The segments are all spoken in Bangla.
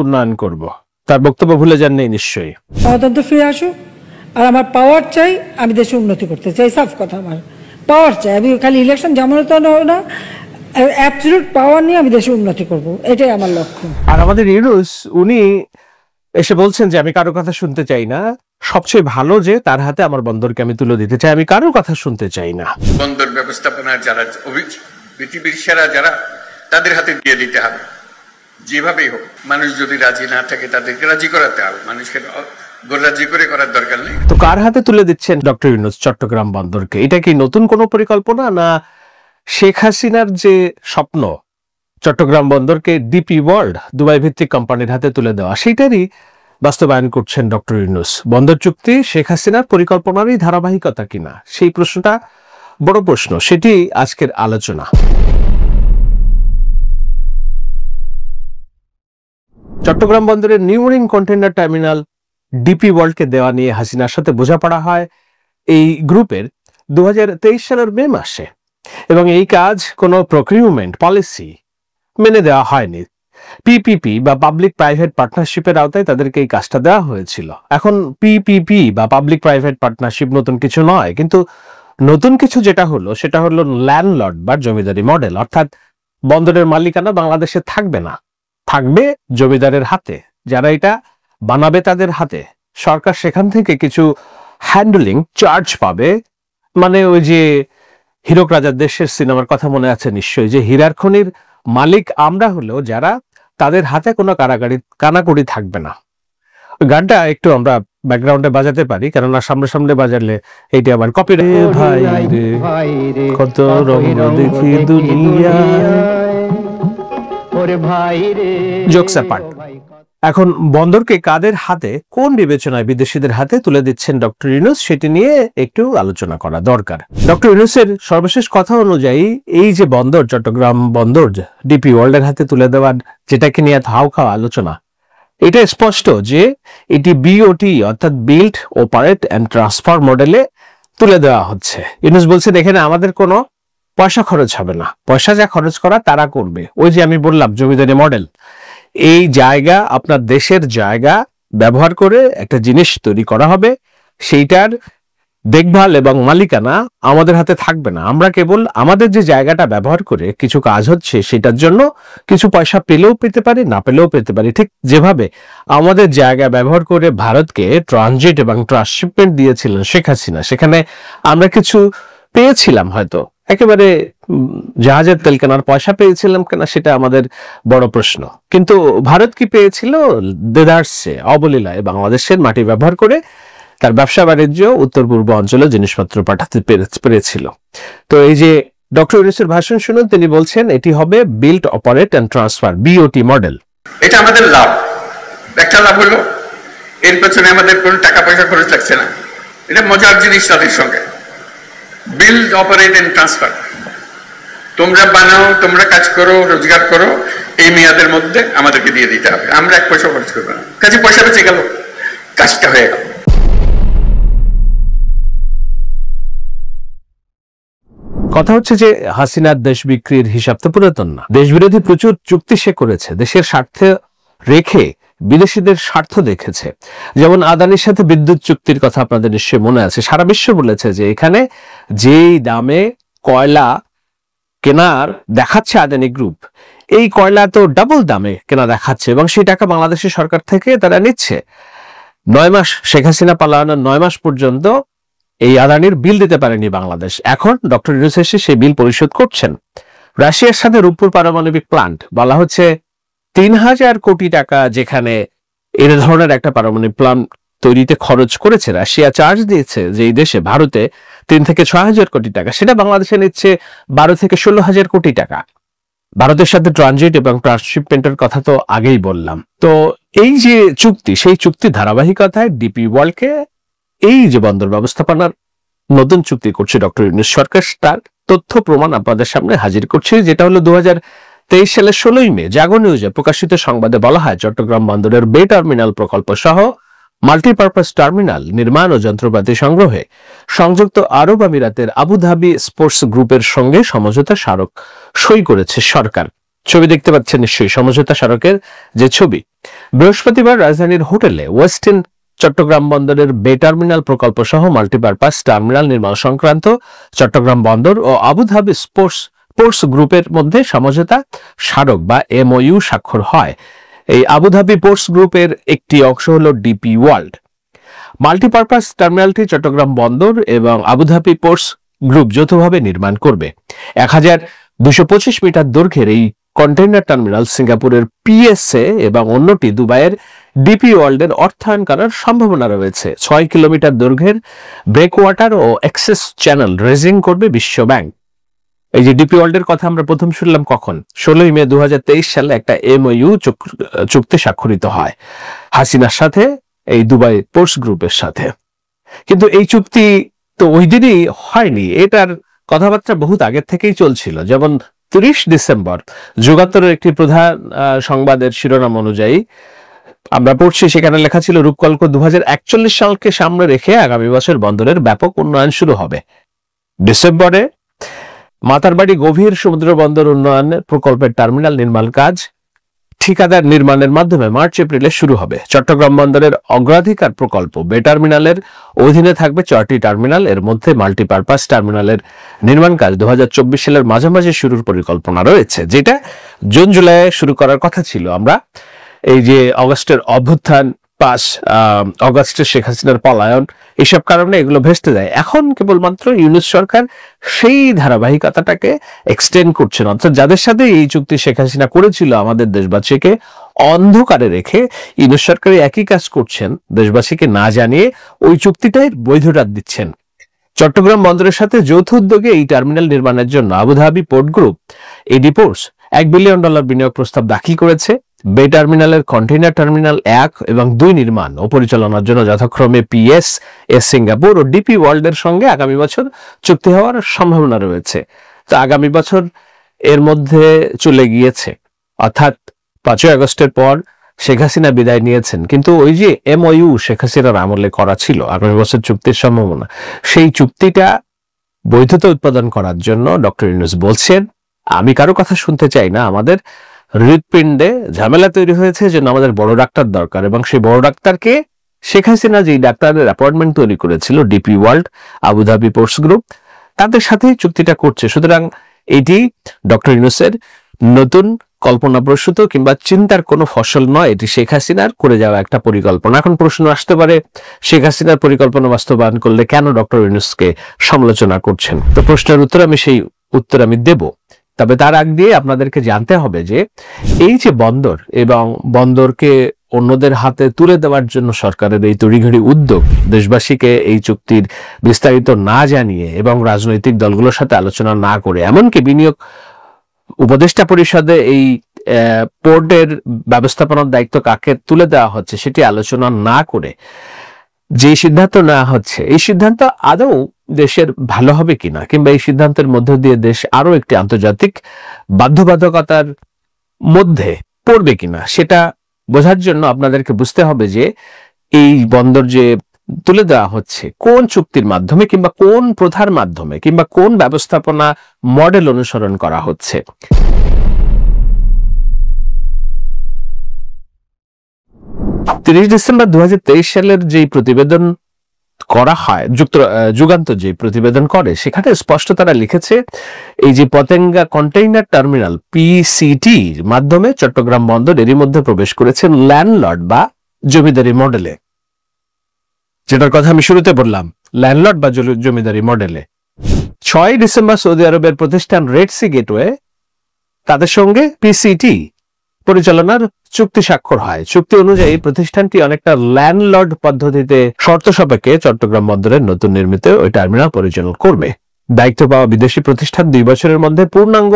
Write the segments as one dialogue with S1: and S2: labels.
S1: উন্নয়ন করব, তার বক্তব্য ভুলে যাননি নিশ্চয়ই।
S2: গণতন্ত্র ফিরে আসুক, আর আমার পাওয়ার চাই, আমি দেশে উন্নতি করতে চাই, সাফ কথা, আমার পাওয়ার চাই। আমি খালি ইলেকশন যেমন তো না, অ্যাবসলিউট পাওয়ার নিয়ে আমি দেশে উন্নতি করব, এটাই আমার লক্ষ্য।
S1: আর আমাদের ইউনূস উনি এসে বলছেন যে আমি কারো কথা শুনতে চাই না, সবচেয়ে ভালো যে তার হাতে আমার বন্দরকে আমি তুলে দিতে চাই, আমি কারোর কথা শুনতে চাই না।
S3: বন্দর ব্যবস্থাপনার যারা পৃথিবীর সেরা যারা, তাদের হাতে দিয়ে দিতে হবে যেভাবেই হোক। মানুষ যদি রাজি না থাকে তাদেরকে রাজি করাতে হবে, মানুষকে রাজি করে করার দরকার নেই।
S1: তো কার হাতে তুলে দিচ্ছেন ডক্টর ইউনূস চট্টগ্রাম বন্দরকে? এটা কি নতুন কোনো পরিকল্পনা, না শেখ হাসিনার যে স্বপ্ন চট্টগ্রাম বন্দরকে ডিপি ওয়ার্ল্ড দুবাই ভিত্তিক কোম্পানির হাতে তুলে দেওয়া, সেটারই বাস্তবায়ন করছেন ডক্টর ইউনূস? বন্দর চুক্তি শেখ হাসিনার পরিকল্পনারই ধারাবাহিকতা কিনা, সেই প্রশ্নটা বড় প্রশ্ন, সেটি আজকের আলোচনা। চট্টগ্রাম বন্দরের new marine container terminal DP ওয়ার্ল্ডকে দেওয়া নিয়ে হাসিনার সাথে বোঝাপড়া হয় এই গ্রুপের 2023 সালের মে মাসে, এবং এই কাজ কোনো প্রকিউরমেন্ট পলিসি মেনে দেওয়া হয়নি। পিপিপি বা পাবলিক প্রাইভেট পার্টনারশিপের আওতায় তাদেরকে এই কাজটা দেওয়া হয়েছিল। এখন পিপিপি বা পাবলিক প্রাইভেট পার্টনারশিপ নতুন কিছু নয়, কিন্তু নতুন কিছু যেটা হলো সেটা হলো ল্যান্ডলর্ড বা জমিদারি মডেল, অর্থাৎ বন্দরের মালিকানা বাংলাদেশে থাকবে না, থাকবে জমিদারের হাতে, যারা এটা বানাবে তাদের হাতে। সরকার সেখান থেকে কিছু হ্যান্ডলিং চার্জ পাবে, মানে ওই যে হীরক রাজার দেশের সিনেমার কথা মনে আছে নিশ্চয়ই, যে হীরার খনির মালিক আমরা হলেও যারা, তাদের হাতে কোনো কানাকড়ি থাকবে না। ওই গানটা একটু আমরা ব্যাকগ্রাউন্ডে বাজাতে পারি, কেননা সামনে সামনে বাজালে এইটা আবার কপিরাইট। ভাই রে কত রং দেখি দুনিয়া, জোকস অ্যাপার্ট। এখন বন্দরকে কাদের হাতে, কোন বিবেচনায় বিদেশিদের হাতে তুলে দিচ্ছেন ডক্টর ইউনূস, সেটি নিয়ে একটু আলোচনা করা দরকার। ডক্টর ইউনূসের সর্বশেষ কথা অনুযায়ী এই যে বন্দর, চট্টগ্রাম বন্দর ডিপি ওয়ার্ল্ডের হাতে তুলে দেওয়ার, যেটাকে নিয়ে হাউ খাওয়া আলোচনা, এটা স্পষ্ট যে এটি বিওটি অর্থাৎ বিল্ড, অপারেট অ্যান্ড ট্রান্সফার মডেলে তুলে দেওয়া হচ্ছে। ইউনূস বলছেন এখানে আমাদের কোনো পয়সা খরচ হবে না, পয়সা যা খরচ করা তারা করবে। ওই যে আমি বললাম জমিদারি মডেল, এই জায়গা আপনার দেশের জায়গা ব্যবহার করে একটা জিনিস তৈরি করা হবে, সেইটার দেখভাল এবং মালিকানা আমাদের হাতে থাকবে না। আমরা কেবল আমাদের যে জায়গাটা ব্যবহার করে কিছু কাজ হচ্ছে সেটার জন্য কিছু পয়সা পেলেও পেতে পারি, না পেলেও পেতে পারি। ঠিক যেভাবে আমাদের জায়গা ব্যবহার করে ভারতকে ট্রানজিট এবং ট্রান্সশিপমেন্ট দিয়েছিলেন শেখ হাসিনা, সেখানে আমরা কিছু পেয়েছিলাম, হয়তো একেবারে জাহাজের তেল কেনার পয়সা পেয়েছিলাম কিনা সেটা আমাদের বড় প্রশ্ন, কিন্তু ভারত কি পেয়েছিল? দেদারসে অবলীলায় বাংলাদেশের মাটি ব্যবহার করে তার ব্যবসা বাণিজ্য উত্তর পূর্ব অঞ্চলে জিনিসপত্র পাঠাতে পেরেছিল। তো এই যে ডক্টর ইউনূসের ভাষণ শুনুন, তিনি বলছেন এটি হবে build, operate and transfer BOT model.
S3: এটা আমাদের লাভ। একটা লাভ হলো এর পেছনে আমাদের কোনো টাকা পয়সা খরচ লাগছে না, এটা মজার জিনিস তাদের সঙ্গে। বিল্ড, অপারেট এন্ড ট্রান্সফার, তোমরা বানাও, তোমরা কাজ করো, রোজগার করো, এই মেয়াদের মধ্যে আমাদেরকে দিয়ে দিতে হবে, আমরা এক পয়সা খরচ করবো না। কাজে পয়সা বেঁচে গেল, কাজটা হয়ে গেল।
S1: কথা হচ্ছে যে হাসিনার দেশ বিক্রির হিসাব তো পুরাতন না, দেশ বিরোধী প্রচুর চুক্তি সে করেছে, দেশের স্বার্থে রেখে বিদেশিদের স্বার্থ দেখেছে। যেমন আদানির সাথে বিদ্যুৎ চুক্তির কথা আপনাদের নিশ্চয়ই মনে আছে, সারা বিশ্ব বলেছে যে এখানে যেই দামে কয়লা কেনার দেখাচ্ছে আদানি গ্রুপ, এই কয়লা তো ডাবল দামে কেনা দেখাচ্ছে, এবং সেই টাকা বাংলাদেশের সরকার থেকে তারা নিচ্ছে। 9 মাস শেখ হাসিনা পালানোর 9 মাস পর্যন্ত এই আদানির বিল দিতে পারেনি বাংলাদেশ। এখন ডক্টর ইউনূস এসে সেই বিল পরিশোধ করছেন। রাশিয়ার সাথে রূপপুর পারমাণবিক প্লান্ট, বলা হচ্ছে 3000 কোটি টাকা যেখানে এর ধরনের একটা পারমাণবিক প্লান্ট তৈরিতে খরচ করেছে, রাশিয়া চার্জ দিয়েছে যে এই দেশে, ভারতে 3 থেকে 6000 কোটি টাকা, সেটা বাংলাদেশে নিচ্ছে 12 থেকে 16,000 কোটি টাকা। ভারতের সাথে ট্রানজিট এবং ট্রান্সশিপমেন্টের কথা তো আগেই বললাম। তো এই যে চুক্তি, সেই চুক্তি ধারাবাহিকতায় ডিপি ওয়ার্ল্ডকে এই যে বন্দর ব্যবস্থাপনার নতুন চুক্তি করছে ডক্টর ইউনূস সরকার, তার তথ্য প্রমাণ আপনাদের সামনে হাজির করছে, যেটা হলো 2023 সালের 16 মে জাগো নিউজে প্রকাশিত সংবাদে বলা হয় চট্টগ্রাম বন্দরের বে টার্মিনাল প্রকল্প সহ মাল্টিপারপাস টার্মিনাল নির্মাণ ও যন্ত্রপাতি সংগ্রহে সংযুক্ত আরব আমিরাতের আবুধাবি স্পোর্টস গ্রুপের সঙ্গে সমঝোতা স্মারক সই করেছে সরকার। ছবি দেখতে পাচ্ছেন নিশ্চয়ই, সমঝোতা স্মারকের যে ছবি। বৃহস্পতিবার রাজধানীর হোটেলে ওয়েস্টিন চট্টগ্রাম বন্দরের বে টার্মিনাল প্রকল্প সহ মাল্টিপারপাস টার্মিনাল নির্মাণ সংক্রান্ত চট্টগ্রাম বন্দর ও আবুধাবি পোর্টস গ্রুপের মধ্যে সমঝোতা স্মারক বা এমওইউ স্বাক্ষর হয়। এই আবুধাবি পোর্টস গ্রুপের একটি অংশ হল ডিপি ওয়ার্ল্ড। মাল্টিপারপাস টার্মিনালটি চট্টগ্রাম বন্দর এবং আবুধাবি পোর্টস গ্রুপ যৌথভাবে নির্মাণ করবে। 1225 মিটার দৈর্ঘ্যের এই কন্টেইনার টার্মিনাল সিঙ্গাপুরের পিএসএ এবং অন্যটি দুবাইয়ের ডিপি ওয়ার্ল্ডের অর্থায়ন করার সম্ভাবনা রয়েছে। 6 কিলোমিটার দৈর্ঘ্যের ব্রেকওয়াটার ও অ্যাক্সেস চ্যানেল রেজিং করবে বিশ্ব ব্যাংক। এই যে ডিপি ওয়ার্ল্ডের কথা আমরা প্রথম শুনলাম কখন? 16 মে 2023 সালে একটা এমওইউ চুক্তি স্বাক্ষরিত হয় হাসিনার সাথে, এই দুবাই পোর্টস গ্রুপের সাথে। কিন্তু এই চুক্তি তো ওই দিনই হয়নি, এটার কথাবার্তা বহুত আগের থেকেই চলছিল। যেমন 30 ডিসেম্বর যুগান্তরের একটি প্রধান সংবাদের শিরোনাম অনুযায়ী আমরা পড়ছি, সেখানে লেখা ছিল রূপকল্প 2041 সালকে সামনে রেখে আগামী বছর বন্দরের ব্যাপক উন্নয়ন শুরু হবে। ডিসেম্বরে মাতারবাড়ি গভীর সমুদ্র বন্দর উন্নয়ন প্রকল্পের টার্মিনাল নির্মাণ কাজ ঠিকাদার নির্মাণের মাধ্যমে মার্চ এপ্রিলে শুরু হবে। চট্টগ্রাম বন্দরের অগ্রাধিকার প্রকল্প বে টার্মিনালের অধীনে থাকবে 4টি টার্মিনাল। এর মধ্যে মাল্টিপারপাস টার্মিনালের নির্মাণ কাজ 2024 সালের মাঝামাঝি শুরুর পরিকল্পনা রয়েছে, যেটা জুন জুলাইয়ে শুরু করার কথা ছিল। আমরা এই যে অগস্টের অভ্যুত্থান, অগস্টে শেখ হাসিনার পলায়ন, এইসব কারণে এগুলো ভেস্তে যায়। এখন কেবলমাত্র ইউনূস সরকার সেই ধারাবাহিকতাটাকে এক্সটেন্ড করছেন, অর্থাৎ যাদের সাথে এই চুক্তি শেখ হাসিনা করেছিল আমাদের দেশবাসীকে অন্ধকারে রেখে, ইউনূস সরকার একই কাজ করছেন, দেশবাসীকে না জানিয়ে ওই চুক্তিটাই বৈধতা দিচ্ছেন। চট্টগ্রাম বন্দরের সাথে যৌথ উদ্যোগে এই টার্মিনাল নির্মাণের জন্য আবুধাবি পোর্ট গ্রুপ এডি পোর্টস $1 বিলিয়ন বিনিয়োগ প্রস্তাব দাখিল করেছে। বে টার্মিনালের কন্টেইনার টার্মিনাল 1 এবং 2 নির্মাণ ও পরিচালনার জন্য যথাক্রমে পিএসএ সিঙ্গাপুর ও ডিপি ওয়ার্ল্ডের সঙ্গে আগামী বছর চুক্তি হওয়ার সম্ভাবনা রয়েছে। তো আগামী বছর এর মধ্যে চলে গিয়েছে, অর্থাৎ 5 আগস্টের পর শেখ হাসিনা বিদায় নিয়েছেন, কিন্তু ওই যে এমওইউ শেখ হাসিনার আমলে করা ছিল আগামী বছর চুক্তির সম্ভাবনা, সেই চুক্তিটা বৈধতা উৎপাদন করার জন্য ডক্টর ইউনূস বলছেন, আমি কারো কথা শুনতে চাই না, আমাদের হৃৎপিণ্ডে ঝামেলা তৈরি হয়েছে, জন্য আমাদের বড় ডাক্তার দরকার। এবং সেই বড় ডাক্তারকে শেখ হাসিনা যেই ডাক্তারের অ্যাপয়েন্টমেন্ট তৈরি করেছিল DP world, Abu Dhabi ports group, তাদের সাথেই চুক্তিটা করছে। সুতরাং এটি ডক্টর ইউনূসের নতুন কল্পনাপ্রসূত কিংবা চিন্তার কোনো ফসল নয়, এটি শেখ হাসিনার করে যাওয়া একটা পরিকল্পনা। এখন প্রশ্ন আসতে পারে, শেখ হাসিনার পরিকল্পনা বাস্তবায়ন করলে কেন ডক্টর ইউনূসকে সমালোচনা করছেন? তো প্রশ্নের উত্তর আমি দেব, তবে তার আগ দিয়ে আপনাদেরকে জানতে হবে যে এই যে বন্দর এবং বন্দরকে অন্যদের হাতে তুলে দেওয়ার জন্য সরকারের এই তড়িঘড়ি উদ্যোগ, দেশবাসীকে এই চুক্তির বিস্তারিত না জানিয়ে এবং রাজনৈতিক দলগুলোর সাথে আলোচনা না করে, এমনকি বিনিয়োগ উপদেষ্টা পরিষদে এই পোর্টের ব্যবস্থাপনার দায়িত্ব কাকে তুলে দেওয়া হচ্ছে সেটি আলোচনা না করে যে সিদ্ধান্ত নেওয়া হচ্ছে, এই সিদ্ধান্ত আদৌ দেশের ভালো হবে কিনা, কিংবা এই সিদ্ধান্তের মধ্য দিয়ে দেশ আরো একটি আন্তর্জাতিক বাধ্যবাধকতার মধ্যে পড়বে কিনা, সেটা বোঝার জন্য আপনাদেরকে বুঝতে হবে যে এই বন্দর যে তুলে দেওয়া হচ্ছে কোন চুক্তির মাধ্যমে, কিংবা কোন প্রথার মাধ্যমে, কিংবা কোন ব্যবস্থাপনা মডেল অনুসরণ করা হচ্ছে। 30 ডিসেম্বর 2023 সালের যে প্রতিবেদন করা হয়, যুগান্তর যে প্রতিবেদন করে, সেখানে স্পষ্ট তারা লিখেছে এই যে পতেঙ্গা কন্টেইনার টার্মিনাল পিসিটির মাধ্যমে চট্টগ্রাম বন্দর এরই মধ্যে প্রবেশ করেছে ল্যান্ডলর্ড বা জমিদারি মডেলে, যেটার কথা আমি শুরুতে বললাম, ল্যান্ডলর্ড বা জমিদারি মডেলে। 6 ডিসেম্বর সৌদি আরবের প্রতিষ্ঠান রেড সি গেটওয়ে তাদের সঙ্গে পিসিটি পরিচালনার চুক্তি স্বাক্ষর হয়। চুক্তি অনুযায়ী প্রতিষ্ঠানটি অনেকটা ল্যান্ডলর্ড পদ্ধতিতে শর্ত সাপেক্ষে চট্টগ্রাম বন্দরের নতুন নির্মিত ওই টার্মিনাল পরিচালনা করবে। দায়িত্ব পাওয়া বিদেশি প্রতিষ্ঠান 2 বছরের মধ্যে পূর্ণাঙ্গ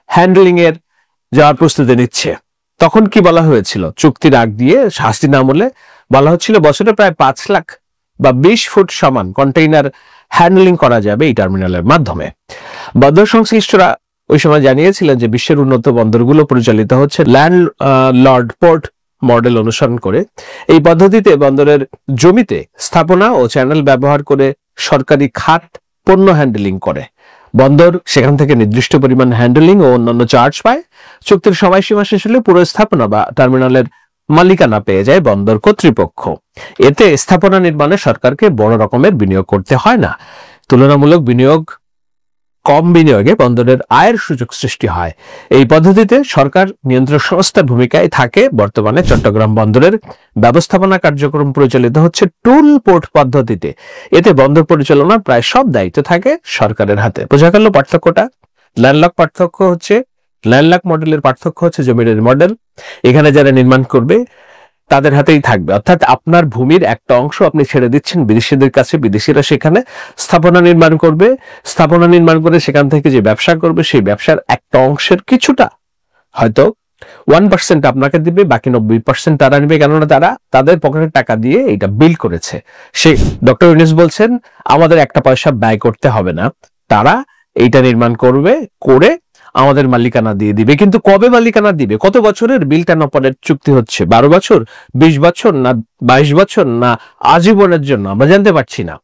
S1: হ্যান্ডলিং এর যাওয়ার প্রস্তুতি নিচ্ছে। তখন কি বলা হয়েছিল? চুক্তির আগ দিয়ে হাসিনা আমলে বলা হচ্ছিল বছরে প্রায় 5 লাখ বা 20 ফুট সমান কন্টেইনার হ্যান্ডলিং করা যাবে এই টার্মিনালের মাধ্যমে। বন্দর সংশ্লিষ্টরা ওই সময় জানিয়েছিলেন যে বিশ্বের উন্নত বন্দরগুলো পরিচালিত হচ্ছে ল্যান্ডলর্ড পোর্ট মডেল অনুসরণ করে। এই পদ্ধতিতে বন্দরের জমিতে স্থাপনা ও চ্যানেল ব্যবহার করে সরকারি খাত পণ্য হ্যান্ডলিং করে। বন্দর সেখান থেকে নির্দিষ্ট পরিমাণ হ্যান্ডলিং ও অন্যান্য চার্জ পায়। চুক্তির সময়সীমা শেষ হলে পুরো স্থাপনা বা টার্মিনালের মালিকানা পেয়ে যায় বন্দর কর্তৃপক্ষ। এতে স্থাপনা নির্মাণে সরকারকে বড় রকমের বিনিয়োগ করতে হয় না। তুলনামূলক কম বিনিয়োগে বন্দরের আয়ের সুযোগ সৃষ্টি হয়। এই পদ্ধতিতে সরকার নিয়ন্ত্রক সংস্থার ভূমিকায় থাকে। বর্তমানে চট্টগ্রাম বন্দরের ব্যবস্থাপনা কার্যক্রম পরিচালিত হচ্ছে টুল পোর্ট পদ্ধতিতে। এতে বন্দর পরিচালনার প্রায় সব দায়িত্ব থাকে সরকারের হাতে। বোঝা গেল পার্থক্যটা। ল্যান্ডলক মডেলের পার্থক্য হচ্ছে জমির মডেল। এখানে যারা নির্মাণ করবে তাদের হাতেই থাকবে, অর্থাৎ আপনার ভূমির একটা অংশ আপনি ছেড়ে দিচ্ছেন বিদেশিদের কাছে, বিদেশিরা সেখানে স্থাপনা নির্মাণ করে সেখান থেকে যে ব্যবসা করবে সেই ব্যবসার একটা অংশের কিছুটা হয়তো 1% আপনাকে দিবে, বাকি 90% তারা নিবে, কেননা তারা তাদের পকেটের টাকা দিয়ে এটা বিল করেছে। ডক্টর ইউনূস বলছেন আমাদের একটা পয়সা ব্যয় করতে হবে না, তারা এইটা নির্মাণ করে আমাদের মালিকানা দিয়ে দিবে। কিন্তু কবে মালিকানা দিবে, কত বছরের বিল্ট অ্যান্ড অপারেট চুক্তি হচ্ছে, 12 বছর, 20 বছর, না 22 বছর, না আজীবনের জন্য, আমরা জানতে পারছি না।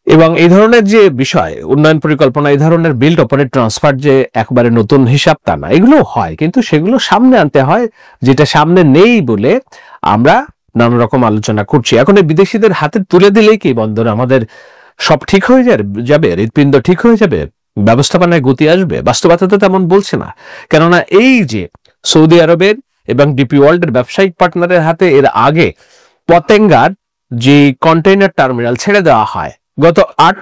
S1: এবং এই ধরনের যে বিষয়, উন্নয়ন পরিকল্পনা, এই ধরনের বিল্ড অপারেট ট্রান্সফার যে একবারে নতুন হিসাব তা না, এগুলো হয়, কিন্তু সেগুলো সামনে আনতে হয়, যেটা সামনে নেই বলে আমরা নানা রকম আলোচনা করছি। এখন এই বিদেশিদের হাতে তুলে দিলেই কি বন্দর আমাদের সব ঠিক হয়ে যাবে, হৃৎপিণ্ড ঠিক হয়ে যাবে, ব্যবস্থাপনায় গতি আসবে? বাস্তবতা তো তেমন বলছে না। কেননা এই যে সৌদি আরবের এবং ডিপি ওয়ার্ল্ডের ব্যবসায়িক পার্টনারের হাতে এর আগে পতেঙ্গার যে কন্টেইনার টার্মিনাল ছেড়ে দেওয়া হয়, গত 10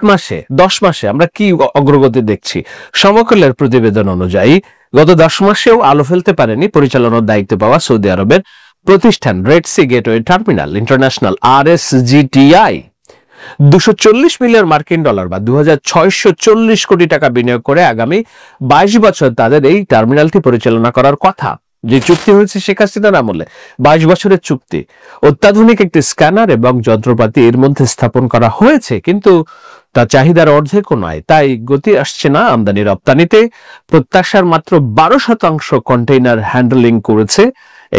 S1: মাসে আমরা কি অগ্রগতি দেখছি? সমকালের প্রতিবেদন অনুযায়ী গত 10 মাসেও আলো ফেলতে পারেনি পরিচালনার দায়িত্ব পাওয়া সৌদি আরবের প্রতিষ্ঠান Red Sea Gateway Terminal International, RSGTI। 240 million মার্কিন ডলার বা 2640 কোটি টাকা বিনিয়োগ করে আগামী 22 বছর তাদের এই টার্মিনালটি পরিচালনা করার কথা। যে চুক্তি হয়েছে শেখ হাসিনার আমলে, 22 বছরের চুক্তি। অত্যাধুনিক একটি স্ক্যানার এবং যন্ত্রপাতি এর মধ্যে স্থাপন করা হয়েছে, কিন্তু তা চাহিদার অর্ধেকও নয়। তাই গতি আসছে না আমদানি রপ্তানিতে। প্রত্যাশার মাত্র 12% কন্টেইনার হ্যান্ডলিং করেছে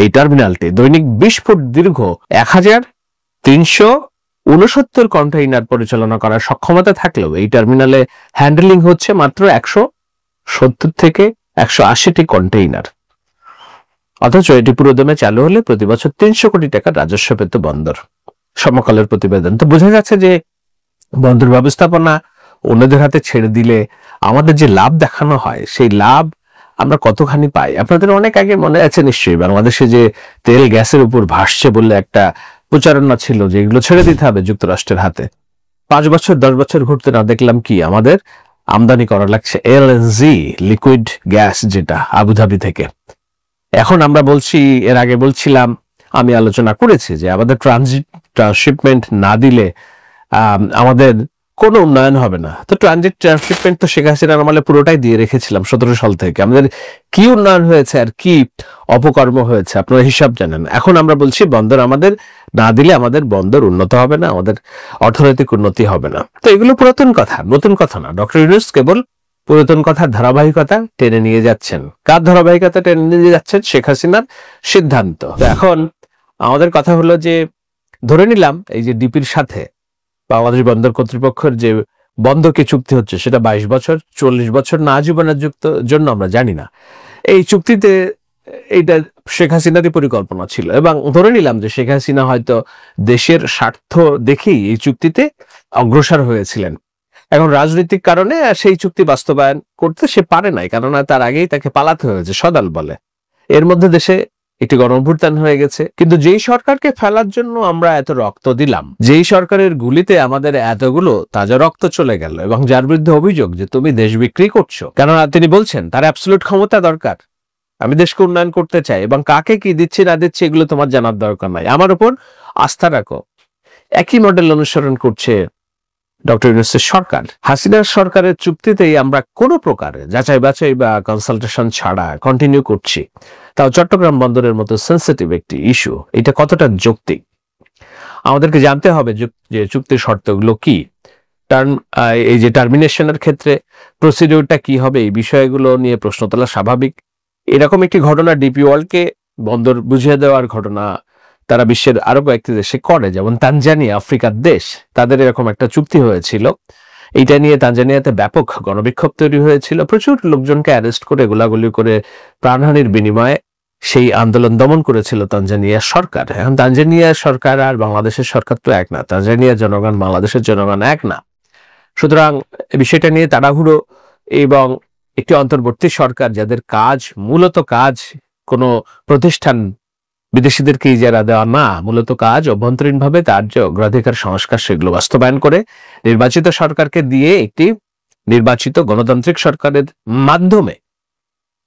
S1: এই টার্মিনালটি। দৈনিক 20 ফুট দীর্ঘ 1369 কন্টেইনার পরিচালনা করার সক্ষমতা থাকলেও এই টার্মিনালে হ্যান্ডলিং হচ্ছে মাত্র 170 থেকে 180টি কন্টেইনার। অথচ এটি পুরোদমে চালু হলে প্রতি বছর 300 কোটি টাকা রাজস্ব পেত বন্দর। সমকালের প্রতিবেদন। তো বোঝা যাচ্ছে যে বন্দর ব্যবস্থাপনা অন্যদের হাতে ছেড়ে দিলে আমাদের যে লাভ দেখানো হয়, সেই লাভ আমরা কতখানি পাই? আপনাদের অনেক আগে মনে আছে নিশ্চয়ই, বাংলাদেশে যে তেল গ্যাসের উপর ভাসছে বলে একটা প্রচারণা ছিল যে এগুলো ছেড়ে দিতে হবে যুক্তরাষ্ট্রের হাতে। 5 বছর 10 বছর ঘুরতে না দেখলাম কি আমাদের আমদানি করা লাগছে LNG, লিকুইড গ্যাস, যেটা আবুধাবি থেকে। এখন আমরা বলছি, এর আগে বলছিলাম, আমি আলোচনা করেছি যে আমাদের ট্রান্সশিপমেন্ট না দিলে আমাদের কোনো উন্নয়ন হবে না। তো ট্রান্সশিপমেন্ট তো শেখ হাসিনার আমলে পুরোটাই দিয়ে রেখেছিলাম 17 সাল থেকে। আমাদের কি উন্নয়ন হয়েছে আর কি অপকর্ম হয়েছে আপনারা হিসাব জানেন। এখন আমরা বলছি বন্দর আমাদের না দিলে আমাদের বন্দর উন্নত হবে না, আমাদের অর্থনৈতিক উন্নতি হবে না। তো এগুলো পুরাতন কথা, নতুন কথা না। ডক্টর ইউনূস কেবল পুরাতন কথার ধারাবাহিকতা টেনে নিয়ে যাচ্ছেন। কার ধারাবাহিকতা টেনে নিয়ে যাচ্ছেন? শেখ হাসিনার সিদ্ধান্ত। এখন আমাদের কথা হলো যে, ধরে নিলাম এই যে ডিপির সাথে বাংলাদেশ বন্দর কর্তৃপক্ষের যে বন্ধকি চুক্তি হচ্ছে সেটা 22 বছর, 40 বছর, না আজীবনের জন্য আমরা জানি না। এই চুক্তিতে এইটা শেখ হাসিনারই পরিকল্পনা ছিল, এবং ধরে নিলাম যে শেখ হাসিনা হয়তো দেশের স্বার্থ দেখেই এই চুক্তিতে অগ্রসর হয়েছিলেন। এখন রাজনৈতিক কারণে সেই চুক্তি বাস্তবায়ন করতে সে পারে নাই, কেননা তার আগেই তাকে পালাতে হয়েছে সদাল বলে। এর মধ্যে দেশে একটি গণঅভ্যুত্থান হয়ে গেছে। কিন্তু যেই সরকারকে ফেলার জন্য আমরা এত রক্ত দিলাম, যেই সরকারের গুলিতে আমাদের এতগুলো তাজা রক্ত চলে গেল, এবং যার বিরুদ্ধে অভিযোগ যে তুমি দেশ বিক্রি করছো, কেননা তিনি বলছেন তার অ্যাবসলিউট ক্ষমতা দরকার, আমি দেশকে উন্নয়ন করতে চাই, এবং কাকে কি দিচ্ছি না দিচ্ছি এগুলো তোমার জানার দরকার নাই, আমার উপর আস্থা রাখো। একই মডেল অনুসরণ করছে ডক্টর ইউনূসের সরকার। হাসিনার সরকারের চুক্তিতেই আমরা কোনো প্রকারে যাচাই বাছাই বা কনসালটেশন ছাড়া কন্টিনিউ করছি, তাও চট্টগ্রাম বন্দরের মতো সেন্সিটিভ একটি ইস্যু। এটা কতটা যৌক্তিক আমাদেরকে জানতে হবে, যে চুক্তির শর্তগুলো কি, এই যে টার্মিনেশনের ক্ষেত্রে প্রসিডিউরটা কি হবে, এই বিষয়গুলো নিয়ে প্রশ্ন তোলা স্বাভাবিক। এরকম একটি ঘটনা ডিপি ওয়ার্ল্ডকে বন্দর বুঝিয়ে দেওয়ার ঘটনা তারা বিশ্বের আরো কয়েকটি দেশে করে, যেমন তানজানিয়া, আফ্রিকার দেশ, তাদের এরকম একটা চুক্তি হয়েছিল। এইটা নিয়ে তানজানিয়াতে ব্যাপক গণবিক্ষোভ তৈরি হয়েছিল, প্রচুর লোকজনকে অ্যারেস্ট করে গোলাগুলি করে প্রাণহানির বিনিময়ে সেই আন্দোলন দমন করেছিল তানজানিয়ার সরকার। এখন তানজানিয়ার সরকার আর বাংলাদেশের সরকার তো এক না, তানজানিয়ার জনগণ বাংলাদেশের জনগণ এক না। সুতরাং বিষয়টা নিয়ে তাড়াহুড়ো এবং একটি অন্তর্বর্তী সরকার যাদের কাজ মূলত কোনো প্রতিষ্ঠান বিদেশিদেরকে ইজারা দেওয়া না, মূলত কাজ অভ্যন্তরীণভাবে তার যে অগ্রাধিকার সংস্কার সেগুলো বাস্তবায়ন করে নির্বাচিত সরকারকে দিয়ে একটি নির্বাচিত গণতান্ত্রিক সরকারের মাধ্যমে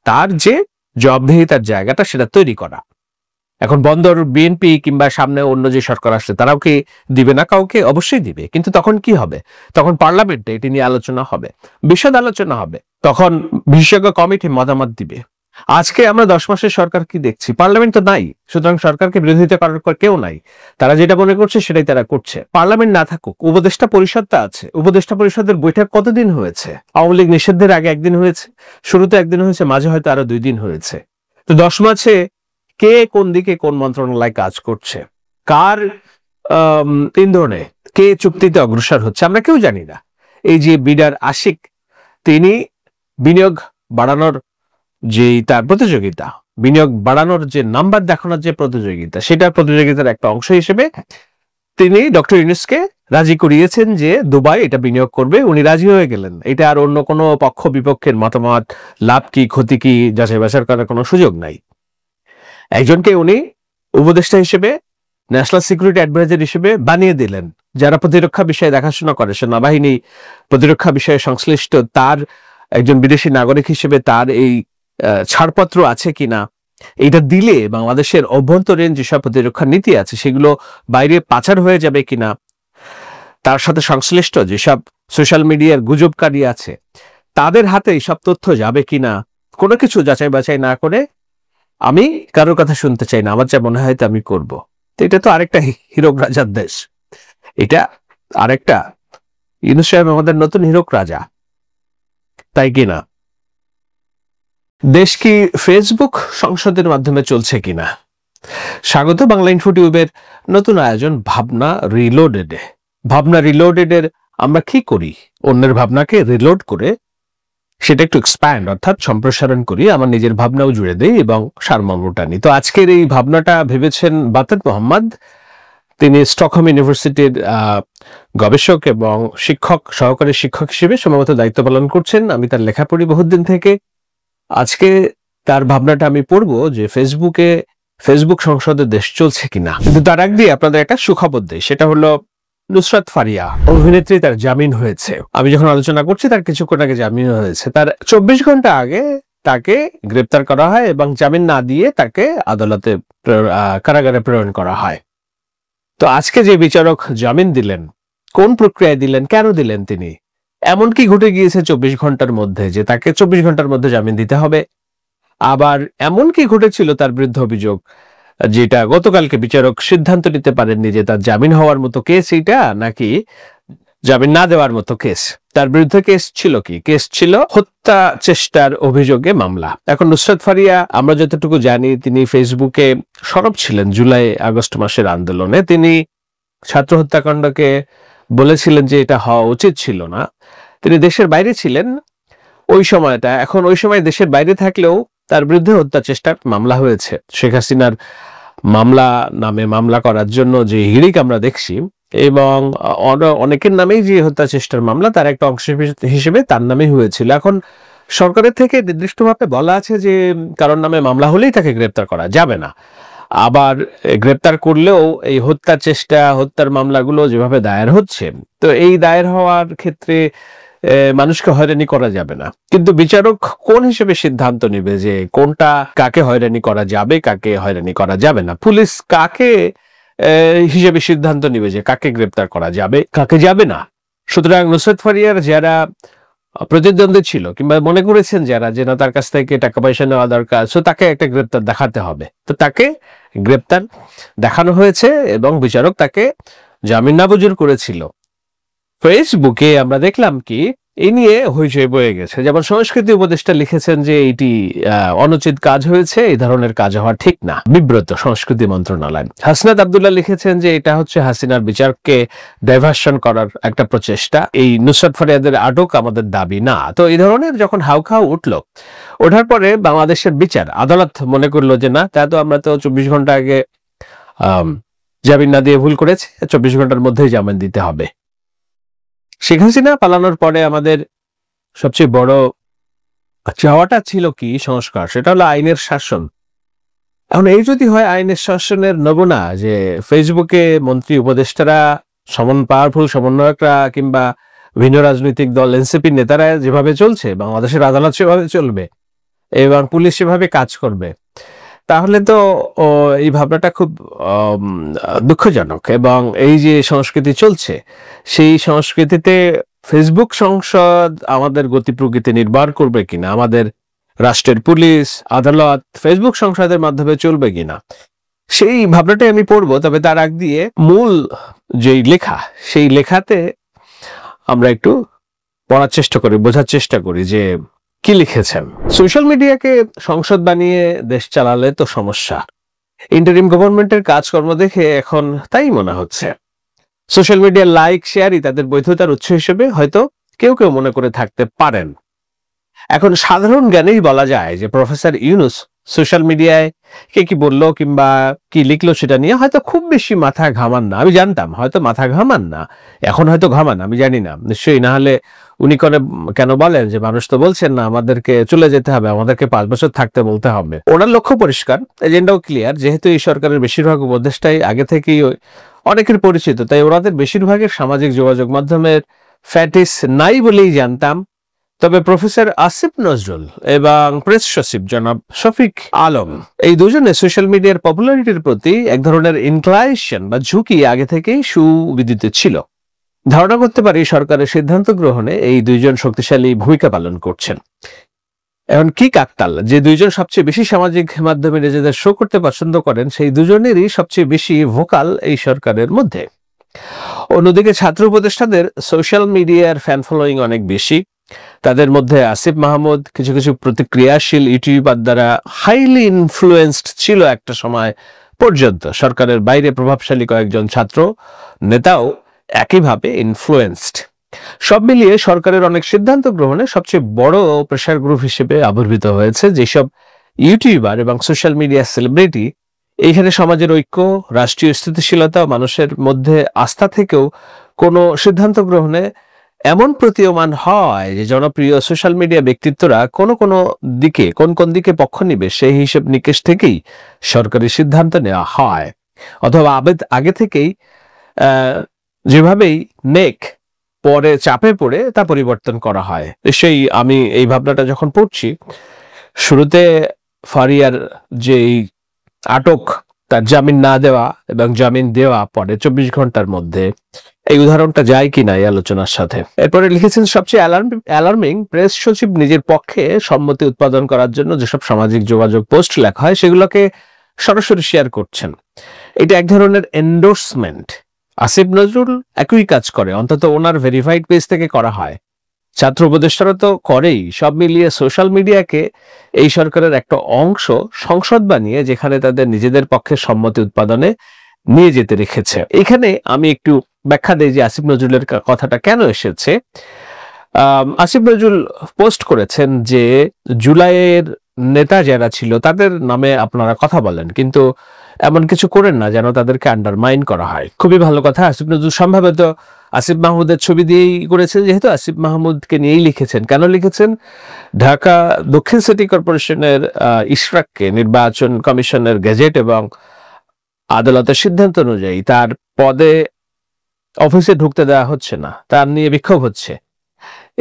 S1: তার যে জবাবদিহিতার জায়গাটা সেটা তৈরি করা। এখন বন্দর বিএনপি কিংবা সামনে অন্য যে সরকার আসছে তারাও কি দিবে না? কাউকে অবশ্যই দিবে, কিন্তু তখন কি হবে? তখন পার্লামেন্টে এটি নিয়ে আলোচনা হবে, বিশদ আলোচনা হবে, তখন বিশেষজ্ঞ কমিটি মতামত দিবে। আজকে আমরা 10 মাসের সরকার কি দেখছি? পার্লামেন্ট তো নাই, সুতরাং সরকারকে বিরোধিতা করার কেউ নাই। তারা যেটা মনে করছে সেটাই তারা করছে। পার্লামেন্ট না থাকুক, উপদেষ্টা পরিষদটা আছে। উপদেষ্টা পরিষদের বৈঠক কতদিন হয়েছে? আওয়ামী লীগ নিষিদ্ধের আগে একদিন হয়েছে, শুরুতে একদিন হয়েছে, মাঝে হয়তো আরো 2 দিন হয়েছে। তো 10 মাসে কে কোন দিকে কোন মন্ত্রণালয় কাজ করছে, কার ইন্ধনে কে চুক্তিতে অগ্রসর হচ্ছে আমরা কেউ জানি না। এই যে বিডার আশিক, তিনি বিনিয়োগ বাড়ানোর যে তার প্রতিযোগিতা, বিনিয়োগ বাড়ানোর যে নাম্বার দেখানোর যে প্রতিযোগিতা, সেটা প্রতিযোগিতার একটা অংশ হিসেবে তিনি ডক্টর ইউনূসকে রাজি করিয়েছেন যে দুবাই এটা বিনিয়োগ করবে। উনি রাজি হয়ে গেলেন। এটা আর অন্য কোনো পক্ষ বিপক্ষের মতামত, লাভ কি ক্ষতি কি যাচাই বাছাই করার কোনো সুযোগ নাই। একজনকে উনি উপদেষ্টা হিসেবে, ন্যাশনাল সিকিউরিটি অ্যাডভাইজার হিসেবে বানিয়ে দিলেন, যারা প্রতিরক্ষা বিষয়ে দেখাশোনা করে, সেনাবাহিনী প্রতিরক্ষা বিষয়ে সংশ্লিষ্ট, তার একজন বিদেশি নাগরিক হিসেবে তার এই ছাড়পত্র আছে কিনা, এইটা দিলে বাংলাদেশের অভ্যন্তরীণ যেসব প্রতিরক্ষা নীতি আছে সেগুলো বাইরে পাচার হয়ে যাবে কিনা, তার সাথে সংশ্লিষ্ট যেসব সোশ্যাল মিডিয়ার গুজবকারী আছে তাদের হাতে এইসব তথ্য যাবে কিনা, কোনো কিছু যাচাই বাছাই না করে আমি কারোর কথা শুনতে চাই না, আমার যা মনে হয় তা আমি করব। তো এটা তো আরেকটা হীরক রাজার দেশ, এটা আরেকটা ইউনূস সাহেব আমাদের নতুন হীরক রাজা, তাই কিনা? দেশ কি ফেসবুক সংসদের মাধ্যমে চলছে কিনা? স্বাগত বাংলা ইনফোটিউবের নতুন আয়োজন ভাবনা রিলোডেডে। ভাবনা রিলোডেডের আমরা কি করি? অন্যের ভাবনাকে রিলোড করে সেটা একটু এক্সপ্যান্ড অর্থাৎ সম্প্রসারণ করি, আমার নিজের ভাবনাও জুড়ে দেই এবং সারমর্মটা নিই। তো আজকের এই ভাবনাটা ভেবেছেন বাতেত মোহাম্মদ। তিনি স্টকহোম ইউনিভার্সিটির গবেষক এবং শিক্ষক, সহকারী শিক্ষক হিসেবে সম্ভবত দায়িত্ব পালন করছেন। আমি তার লেখা পড়ি বহুদিন থেকে। আজকে তার ভাবনাটা আমি পড়বো যে ফেসবুক সংসদে দেশ চলছে কিনা। কিন্তু তার আগে দিয়ে আপনাদের একটা সুখবর দেই, সেটা হলো নুসরাত ফারিয়া অভিনেত্রী, তার জামিন হয়েছে। আমি যখন আলোচনা করছি তার কিছুক্ষণ আগে জামিন হয়েছে। তার 24 ঘন্টা আগে তাকে গ্রেপ্তার করা হয় এবং জামিন না দিয়ে তাকে আদালতে কারাগারে প্রেরণ করা হয়। তো আজকে যে বিচারক জামিন দিলেন, কোন প্রক্রিয়ায় দিলেন, কেন দিলেন তিনি, এমন কি ঘটে গিয়েছে 24 ঘন্টার মধ্যে যে তাকে 24 ঘন্টার মধ্যে জামিন দিতে হবে? আবার এমন কি ঘটেছিল তার বিরুদ্ধে অভিযোগ যেটা গতকালকে বিচারক সিদ্ধান্ত নিতে পারেননি যে তার জামিন হওয়ার মতো কেস এইটা নাকি জামিন না দেওয়ার মতো কেস? তার বিরুদ্ধে কেস ছিল কি? কেস ছিল হত্যা চেষ্টার অভিযোগে মামলা। এখন নুসরাত ফারিয়া, আমরা যতটুকু জানি, তিনি ফেসবুকে সরব ছিলেন জুলাই আগস্ট মাসের আন্দোলনে। তিনি ছাত্র হত্যাকাণ্ডকে বলেছিলেন যে এটা হওয়া উচিত ছিল না। তিনি দেশের বাইরে ছিলেন ওই সময়টা। এখন ওই সময় দেশের বাইরে থাকলেও তার বিরুদ্ধে হত্যা চেষ্টার মামলা হয়েছে। শেখ হাসিনার মামলা করার জন্য যে হিড়িক আমরা দেখছি, এবং অনেকের নামেই যে হত্যা চেষ্টার মামলা, তার একটা অংশ হিসেবে তার নামে হয়েছিল। এখন সরকারের থেকে নির্দিষ্টভাবে বলা আছে যে কারোর নামে মামলা হলেই তাকে গ্রেপ্তার করা যাবে না। আবার গ্রেপ্তার করলেও এই হত্যা চেষ্টা, হত্যার মামলাগুলো যেভাবে দায়ের হচ্ছে, তো এই দায়ের হওয়ার ক্ষেত্রে মানুষকে হয়রানি করা যাবে না। কিন্তু বিচারক কোন হিসেবে সিদ্ধান্ত নেবে যে কোনটা, কাকে হয়রানি করা যাবে, কাকে হয়রানি করা যাবে না? পুলিশ কাকে হিসেবে সিদ্ধান্ত নেবে যে কাকে গ্রেপ্তার করা যাবে, কাকে যাবে না? সুতরাং নুসরাত ফারিয়ার যারা প্রতিদ্বন্দ্বী ছিল কিংবা মনে করেছেন যারা যে না তার কাছ থেকে টাকা পয়সা নেওয়া দরকার, সো তাকে একটা গ্রেপ্তার দেখাতে হবে, তো তাকে গ্রেপ্তার দেখানো হয়েছে এবং বিচারক তাকে জামিন নামঞ্জুর করেছিল। ফেসবুকে আমরা দেখলাম কি এই নিয়ে হইচই বয়ে গেছে। যেমন সংস্কৃতি উপদেষ্টা লিখেছেন যে এটি অনুচিত কাজ হয়েছে, এই ধরনের কাজ হওয়া ঠিক না, বিব্রত সংস্কৃতি মন্ত্রণালয়। হাসনাত আব্দুল্লাহ লিখেছেন যে এটা হচ্ছে হাসিনার বিচারকে ডাইভার্সন করার একটা প্রচেষ্টা, এই নুসরাত ফারিয়াদের আটক আমাদের দাবি না। তো এই ধরনের যখন হাউখাউ উঠলো, ওঠার পরে বাংলাদেশের বিচার আদালত মনে করলো যে না, তা তো আমরা তো 24 ঘন্টা আগে জামিন না দিয়ে ভুল করেছে, 24 ঘন্টার মধ্যেই জামিন দিতে হবে। শেখ হাসিনা পালানোর পরে আমাদের সবচেয়ে বড় চাওয়াটা ছিল কি সংস্কার, সেটা হলো আইনের শাসন। এখন এই যদি হয় আইনের শাসনের নমুনা, যে ফেসবুকে মন্ত্রী উপদেষ্টারা, পাওয়ারফুল সমন্বয়করা কিংবা ভিন্ন রাজনৈতিক দল এনসিপি নেতারা যেভাবে চলছে, বাংলাদেশের আদালত সেভাবে চলবে এবং পুলিশ সেভাবে কাজ করবে, তাহলে তো এই ভাবনাটা খুব দুঃখজনক। এবং এই যে সংস্কৃতি চলছে, সেই সংস্কৃতিতে ফেসবুক সংসদ আমাদের গতি প্রকৃতি নির্ভর করবে কিনা, আমাদের রাষ্ট্রের পুলিশ আদালত ফেসবুক সংসদের মাধ্যমে চলবে কিনা, সেই ভাবনাটাই আমি পড়বো। তবে তার আগ দিয়ে মূল যেই লেখা, সেই লেখাতে আমরা একটু পড়ার চেষ্টা করি, বোঝার চেষ্টা করি যে কি লিখেছেন। সোশ্যাল মিডিয়াকে সংসদ বানিয়ে দেশ চালালে তো সমস্যা, ইন্টারিম গভর্নমেন্টের কাজকর্ম দেখে এখন তাই মনে হচ্ছে। সোশ্যাল মিডিয়ার লাইক শেয়ারই তাদের বৈধতার উৎস হিসেবে হয়তো কেউ কেউ মনে করে থাকতে পারেন। এখন সাধারণ জ্ঞানেই বলা যায় যে প্রফেসর ইউনূস সোশ্যাল মিডিয়ায় কে কি বললো কিংবা কি লিখলো সেটা নিয়ে হয়তো খুব বেশি মাথা ঘামান না। আমি জানতাম হয়তো মাথা ঘামান না, এখন হয়তো ঘামান, আমি জানি না নিশ্চয়ই। না হলে উনি কেন বলেন যে মানুষ তো বলছেন না আমাদেরকে চলে যেতে হবে, আমাদেরকে 5 বছর থাকতে বলতে হবে। ওনার লক্ষ্য পরিষ্কার, এজেন্ডাও ক্লিয়ার। যেহেতু এই সরকারের বেশিরভাগ উপদেষ্টাই আগে থেকেই অনেকের পরিচিত, তাই ওনাদের বেশিরভাগের সামাজিক যোগাযোগ মাধ্যমের ফ্যাটিস নাই বলেই জানতাম। তবে প্রফেসর আসিফ নজরুল এবং প্রেস সচিব জনাব শফিক আলম, এই দুজনে সোশ্যাল মিডিয়ার পপুলারিটির প্রতি এক ধরনের ইনক্লাইনেশন বা ঝুঁকি আগে থেকেই সুবিদিত ছিল। ধারণা করতে পারি সরকারের সিদ্ধান্ত গ্রহণে এই দুইজন শক্তিশালী ভূমিকা পালন করছেন। এখন কি কাকতাল, যে দুইজন সবচেয়ে বেশি সামাজিক মাধ্যমে নিজেদের শো করতে পছন্দ করেন, সেই দুজনেরই সবচেয়ে বেশি ভোকাল এই সরকারের মধ্যে। অন্যদিকে ছাত্র উপদেষ্টাদের সোশ্যাল মিডিয়ার ফ্যান ফলোয়িং অনেক বেশি। তাদের মধ্যে আসিফ মাহমুদ কিছু কিছু প্রতিক্রিয়াশীল ইউটিউবার দ্বারা হাইলি ইনফ্লুয়েন্সড ছিল একটা সময় পর্যন্ত। সরকারের বাইরে প্রভাবশালী কয়েকজন ছাত্র নেতাও একইভাবে ইনফ্লুয়েন্সড। সব মিলিয়ে সরকারের অনেক সিদ্ধান্ত গ্রহণে সবচেয়ে বড় প্রেসার গ্রুপ হিসেবে আবির্ভূত হয়েছে যেসব ইউটিউবার এবং সোশ্যাল মিডিয়া সেলিব্রিটি। এইখানে সমাজের ঐক্য, রাষ্ট্রীয় স্থিতিশীলতা, মানুষের মধ্যে আস্থা থেকেও কোনো সিদ্ধান্ত গ্রহণে এমন প্রতীয়মান হয় যে জনপ্রিয় সোশ্যাল মিডিয়া ব্যক্তিত্বরা কোন দিকে পক্ষ নিবে সেই হিসেব নিকেশ থেকেই সরকারি সিদ্ধান্ত নেওয়া হয়, অথবা আগে থেকেই যেভাবেই নেক পরে চাপে পড়ে তা পরিবর্তন করা হয়। সেই আমি এই ভাবনাটা যখন পড়ছি, শুরুতে ফারিয়ার যে আটক, তার জামিন না দেওয়া এবং জামিন দেওয়া পরে 24 ঘন্টার মধ্যে, এই উদাহরণটা যায় কিনা এই আলোচনার সাথে। এরপরে লিখেছেন সবচেয়ে অ্যালার্মিং, প্রেস সচিব নিজের পক্ষে সম্মতি উৎপাদন করার জন্য যেসব সামাজিক যোগাযোগ পোস্ট লেখা হয় সেগুলোকে সরাসরি শেয়ার করছেন। এটা এক ধরনের এন্ডোর্সমেন্ট। আসিফ নজরুল একই কাজ করে, অন্তত ওনার ভেরিফাইড পেজ থেকে করা হয়। ছাত্র উপদেষ্টারা তো করেই। সব মিলিয়ে সোশ্যাল মিডিয়াকে এই সরকারের একটা অংশ সংসদ বানিয়ে যেখানে তাদের নিজেদের পক্ষে সম্মতি উৎপাদনে নিয়ে যেতে রেখেছে। এখানে আমি একটু ব্যাখ্যা দেই যে আসিফ নজরুলের কথাটা কেন এসেছে। আসিফ নজরুল পোস্ট করেছেন যে জুলাইয়ের নেতা যারা ছিল তাদের নামে আপনারা কথা বলেন, কিন্তু এমন কিছু করেন না যেন তাদেরকে আন্ডারমাইন করা হয়। খুবই ভালো কথা। আসিফ নজরুল সম্ভবত আসিফ মাহমুদের ছবি দিয়েই করেছেন, যেহেতু আসিফ মাহমুদকে নিয়েই লিখেছেন। কেন লিখেছেন? ঢাকা দক্ষিণ সিটি কর্পোরেশনের ইশরাককে নির্বাচন কমিশনের গেজেট এবং আদালতের সিদ্ধান্ত অনুযায়ী তার পদে অফিসে ঢুকতে দেওয়া হচ্ছে না, তার নিয়ে বিক্ষোভ হচ্ছে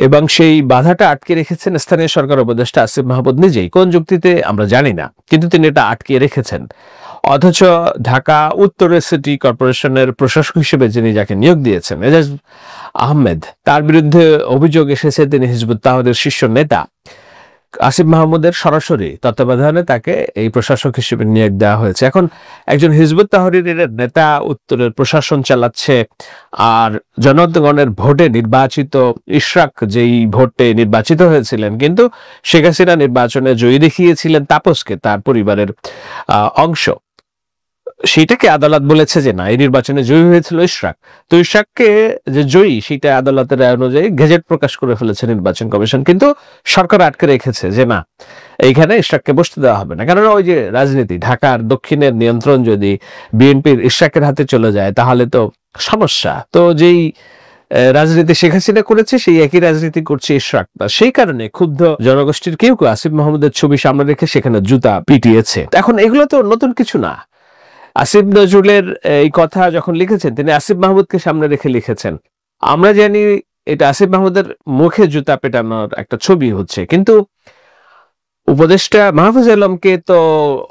S1: এবং সেই বাধাটা আটকে রেখেছেন স্থানীয় সরকার উপদেষ্টা আসিফ মাহমুদ নিজেই। কোন যুক্তিতে আমরা জানি না, কিন্তু তিনি এটা আটকে রেখেছেন। অথচ ঢাকা উত্তরের সিটি কর্পোরেশনের প্রশাসক হিসেবে যিনি যাকে নিয়োগ দিয়েছেন এজাজ আহমেদ, তার বিরুদ্ধে অভিযোগ এসেছে তিনি হিজবুত তাহদের শীর্ষ নেতা। আসিফ মাহমুদের সরাসরি তত্ত্বাবধানে তাকে এই প্রশাসক হিসেবে নিয়োগ দেওয়া হয়েছে। এখন একজন হিজবুত তাহরীরের নেতা উত্তরের প্রশাসন চালাচ্ছে, আর জনগণের ভোটে নির্বাচিত ইশরাক যেই ভোটে নির্বাচিত হয়েছিলেন, কিন্তু শেখ হাসিনা নির্বাচনে জয়ী দেখিয়েছিলেন তাপসকে, তার পরিবারের অংশ, সেইটাকে আদালত বলেছে যে না, এই নির্বাচনে জয়ী হয়েছিল ইশরাক। তো ইশরাককে যে জয়ী, সেটা আদালতের রায় অনুযায়ী গেজেট প্রকাশ করে ফেলেছে নির্বাচন কমিশন, কিন্তু সরকার আটকে রেখেছে যে না, এইখানে ইশরাককে বসতে দেওয়া হবে না। কেননা ওই যে রাজনীতি, ঢাকার দক্ষিণের নিয়ন্ত্রণ যদি বিএনপির ইশরাকের হাতে চলে যায় তাহলে তো সমস্যা। তো যেই রাজনীতি শেখ হাসিনা করেছে সেই একই রাজনীতি করছে ইশরাক। সেই কারণে ক্ষুব্ধ জনগোষ্ঠীর কেউ কেউ আসিফ মাহমুদের ছবি সামনে রেখে সেখানে জুতা পিটিয়েছে। এখন এগুলো তো নতুন কিছু না। আসিফ নজরুলের এই কথা যখন লিখেছেন, তিনি আসিফ মাহমুদকে সামনে রেখে লিখেছেন। আমরা জানি এটা আসিফ মাহমুদের মুখে জুতা পেটানোর একটা ছবি হচ্ছে, কিন্তু উপদেষ্টা মাহফুজ আলমকে তো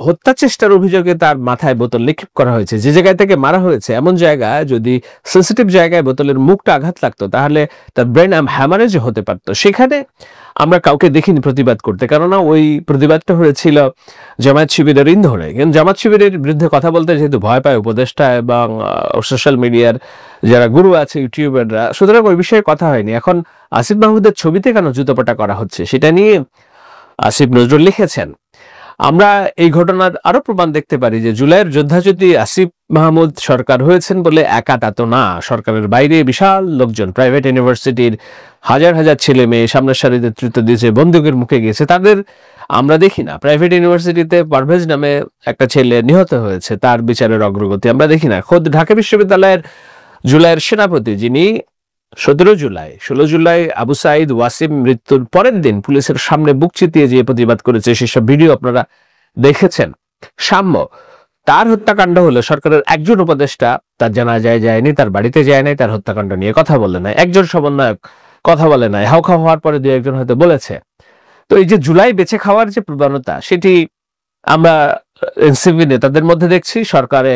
S1: হত্যা চেষ্টার অভিযোগে তার মাথায় বোতল নিক্ষেপ করা হয়েছে। যে জায়গায় থেকে মারা হয়েছে, এমন জায়গায় যদি সেন্সিটিভ জায়গায় বোতলের মুখটা আঘাত লাগতো তাহলে তার ব্রেন হ্যামারেজ হতে পারতো। সেখানে আমরা কাউকে দেখিনি প্রতিবাদ করতে, কেননা ওই প্রতিবাদটা হয়েছিল জামায়াত শিবিরের ইন্ধনে। কিন্তু জামায়াত শিবিরের বিরুদ্ধে কথা বলতে যেহেতু ভয় পায় উপদেষ্টা এবং সোশ্যাল মিডিয়ার যারা গুরু আছে, ইউটিউবাররা, সুতরাং ওই বিষয়ে কথা হয়নি। এখন আসিফ মাহমুদের ছবিতে কেন জুতোপাটা করা হচ্ছে সেটা নিয়ে আসিফ নজরুল লিখেছেন, আমরা এই ঘটনার আরো প্রমাণ দেখতে পারি যে জুলাইয়ের যোদ্ধা যদি আসিফ মাহমুদ সরকার হয়েছেন বলে একা তা তো না। সরকারের বাইরে বিশাল লোকজন, প্রাইভেট ইউনিভার্সিটির হাজার হাজার ছেলে মেয়ে সামনের সারিতে নেতৃত্ব দিয়েছে, বন্দুকের মুখে গিয়েছে, তাদের আমরা দেখি না। প্রাইভেট ইউনিভার্সিটিতে পারভেজ নামে একটা ছেলে নিহত হয়েছে, তার বিচারের অগ্রগতি আমরা দেখি না। খোদ ঢাকা বিশ্ববিদ্যালয়ের জুলাইয়ের সেনাপতি, যিনি 16 জুলাই আবু সাইদ ওয়াসিম মৃত্যুর পরের দিন পুলিশের সামনে বুক চিতিয়ে যে প্রতিবাদ করেছে, সেসব ভিডিও আপনারা দেখেছেন। সাম্য, তার হত্যাকাণ্ড হলো সরকারের একজন উপদেষ্টা তার জানাজায় যায়নি, তার বাড়িতে যায় নাই, তার হত্যাকাণ্ড নিয়ে কথা বলে নাই, একজন সমন্বয়ক কথা বলে নাই, হাউখা হওয়ার পরে দু একজন হয়তো বলেছে। তো এই যে জুলাই বেঁচে খাওয়ার যে প্রবণতা, সেটি আমরা এনসিপি নেতাদের মধ্যে দেখছি, সরকারে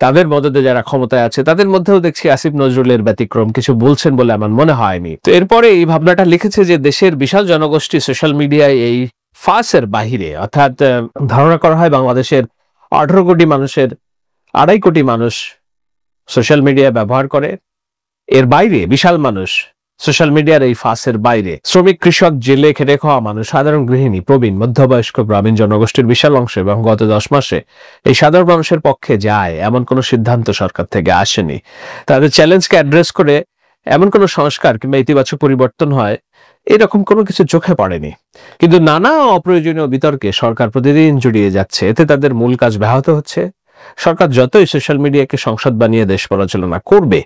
S1: তাদের মদতে যারা ক্ষমতায় আছে তাদের মধ্যেও দেখছি আসিফ নজরুলের ব্যতিক্রম কিছু বলছেন বলে আমার মনে হয়নি। তো এরপরে এই ভাবনাটা লিখেছে যে দেশের বিশাল জনগোষ্ঠী সোশ্যাল মিডিয়ায় এই ফাঁসের বাহিরে, অর্থাৎ ধারণা করা হয় বাংলাদেশের 18 কোটি মানুষের 2.5 কোটি মানুষ সোশ্যাল মিডিয়া ব্যবহার করে, এর বাইরে বিশাল মানুষ সোশ্যাল মিডিয়ার এই ফাঁসের বাইরে, শ্রমিক, কৃষক, জেলে খেটে খাওয়া মানুষ, সাধারণ গৃহিণী, প্রবীণ, মধ্যবয়স্ক, গ্রামীণ জনগোষ্ঠীর বিশাল অংশ, এবং গত 10 মাসে এই সাধারণ মানুষের পক্ষে যায় এমন কোনো সিদ্ধান্ত সরকার থেকে আসেনি। তাদের চ্যালেঞ্জকে অ্যাড্রেস করে এমন কোনো সংস্কার কিংবা ইতিবাচক পরিবর্তন হয় এরকম কোনো কিছু চোখে পড়েনি। কিন্তু নানা অপ্রয়োজনীয় বিতর্কে সরকার প্রতিদিন জড়িয়ে যাচ্ছে, এতে তাদের মূল কাজ ব্যাহত হচ্ছে। সরকার যতই সোশ্যাল মিডিয়াকে সংসদ বানিয়ে দেশ পরিচালনা করবে,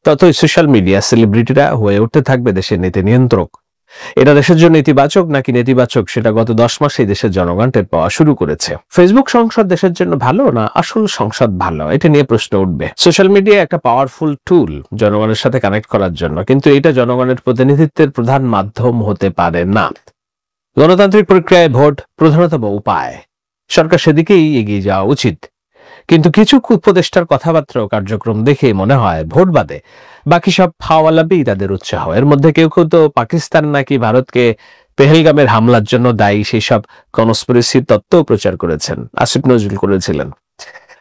S1: ততই সোশ্যাল মিডিয়া সেলিব্রিটিরা হয়ে উঠতে থাকবে দেশের নীতি নিয়ন্ত্রক। এটা দেশের জন্য ইতিবাচক নাকি নেতিবাচক, সেটা গত 10 মাসে দেশের জনগণ টের পাওয়া শুরু করেছে। ফেসবুক সংসদ দেশের জন্য ভালো না আসল সংসদ ভালো, এটা নিয়ে প্রশ্ন উঠবে। সোশ্যাল মিডিয়া একটা পাওয়ারফুল টুল জনগণের সাথে কানেক্ট করার জন্য, কিন্তু এটা জনগণের প্রতিনিধিত্বের প্রধান মাধ্যম হতে পারে না। গণতান্ত্রিক প্রক্রিয়ায় ভোট প্রধানতম উপায়, সরকার সেদিকেই এগিয়ে যাওয়া উচিত। কিন্তু কিছু উপদেষ্টার কথাবার্তা ও কার্যক্রম দেখে মনে হয় ভোট বাদে বাকি সব ফাওয়ালাবেই তাদের উৎসাহ। এর মধ্যে কেউ কেউ তো পাকিস্তান নাকি ভারতকে পেহেলগামের হামলার জন্য দায়ী সেই সব কনস্পিরেসির তত্ত্ব প্রচার করেছেন, আসিফ নজরুল করেছিলেন।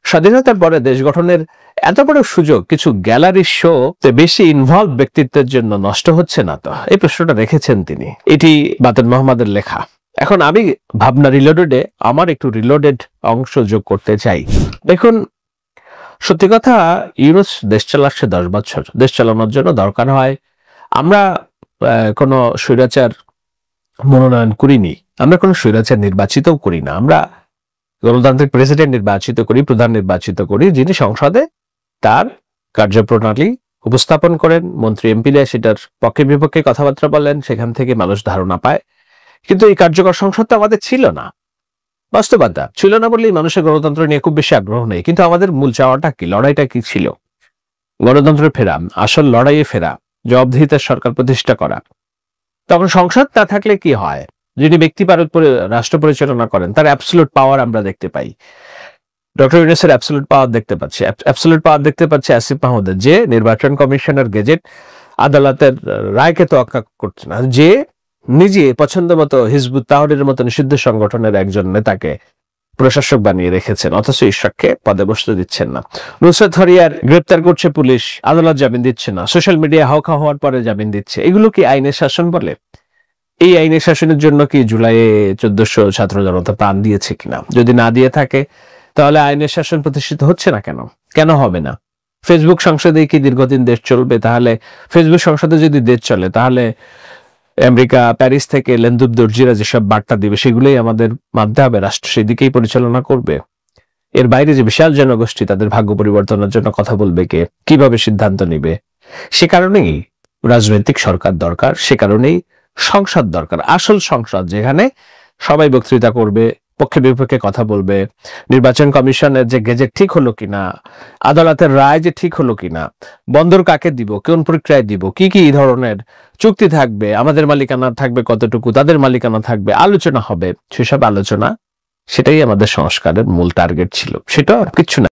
S1: স্বাধীনতার পরে দেশ গঠনের এত বড় সুযোগ কিছু গ্যালারি শো বেশি ইনভলভ ব্যক্তিত্বের জন্য নষ্ট হচ্ছে না তো? এই প্রশ্নটা রেখেছেন তিনি। এটি বাতেন মোহাম্মদের লেখা। এখন আমি ভাবনা রিলোডেডে আমার একটু রিলোডেড অংশ যোগ করতে চাই। দেখুন, সত্যি কথা, ইউনুস দেশ চালাচ্ছে 10 বছর। দেশ চালানোর জন্য দরকার হয়, আমরা কোনো স্বৈরাচার মনোনয়ন করিনি, আমরা কোনো স্বৈরাচার নির্বাচিতও করি না, আমরা গণতান্ত্রিক প্রেসিডেন্ট নির্বাচিত করি, প্রধান নির্বাচিত করি, যিনি সংসদে তার কার্যপ্রণালী উপস্থাপন করেন, মন্ত্রী এমপিরা সেটার পক্ষে বিপক্ষে কথাবার্তা বলেন, সেখান থেকে মানুষ ধারণা পায়। কিন্তু এই কার্যকর সংসদ তো আমাদের ছিল না, বাস্তবতা ছিল না বলেই মানুষের গণতন্ত্র নিয়ে খুব বেশি আগ্রহ নেই। কিন্তু আমাদের মূল চাওয়াটা কি, লড়াইটা কি ছিল? গণতন্ত্রে ফেরা, আসল লড়াইয়ে ফেরা, জবাবদিহিতার সরকার প্রতিষ্ঠা করা। তখন সংসদ না থাকলে কি হয়? যিনি ব্যক্তি রাষ্ট্র পরিচালনা করেন তার অ্যাবসলিউট পাওয়ার আমরা দেখতে পাই। ডক্টর ইউনূসের অ্যাবসলিউট পাওয়ার দেখতে পাচ্ছি, অ্যাবসলিউট পাওয়ার দেখতে পাচ্ছি আসিফ মাহমুদের, যে নির্বাচন কমিশনের গেজেট আদালতের রায়কে তোয়াক্কা করছে না, যে নিজে পছন্দ মতো হিজবুত তাহরীরের মতো নিষিদ্ধ সংগঠনের একজন নেতাকে প্রশাসক বানিয়ে রেখেছেন, অথচ ইশরাককে পদে বসতে দিচ্ছেন না। নুসরাত ফারিয়ার গ্রেপ্তার করছে পুলিশ, আদালত জামিন দিচ্ছে না, সোশ্যাল মিডিয়া হাওকা হওয়ার পরে জামিন দিচ্ছে। এগুলো কি আইনের শাসন বলে? এই আইনের শাসনের জন্য কি জুলাইয়ে 1400 ছাত্র জনতা প্রাণ দিয়েছে কিনা? যদি না দিয়ে থাকে তাহলে আইনের শাসন প্রতিষ্ঠিত হচ্ছে না কেন? কেন হবে না? ফেসবুক সংসদে কি দীর্ঘদিন দেশ চলবে? তাহলে ফেসবুক সংসদে যদি দেশ চলে তাহলে আমেরিকা প্যারিস থেকে লেন্দুব দর্জিরা যেসব বার্তা দিবে সেগুলোই আমাদের মানতে হবে, রাষ্ট্র সেদিকেই পরিচালনা করবে। এর বাইরে যে বিশাল জনগোষ্ঠী তাদের ভাগ্য পরিবর্তনের জন্য কথা বলবে কে, কিভাবে সিদ্ধান্ত নিবে? সে কারণেই রাজনৈতিক সরকার দরকার, সে কারণেই সংসদ দরকার, আসল সংসদ যেখানে সবাই বক্তৃতা করবে, পক্ষে বিপক্ষে কথা বলবে, নির্বাচন কমিশনের যে গেজেট ঠিক হলো কিনা, আদালতের রায় যে ঠিক হলো কিনা, বন্দর কাকে দিব, কোন প্রক্রিয়ায় দিব, কি কি ধরনের চুক্তি থাকবে, আমাদের মালিকানা থাকবে কতটুকু, তাদের মালিকানা থাকবে, আলোচনা হবে। সেসব আলোচনা, সেটাই আমাদের সংস্কারের মূল টার্গেট ছিল, সেটা আর কিছু না।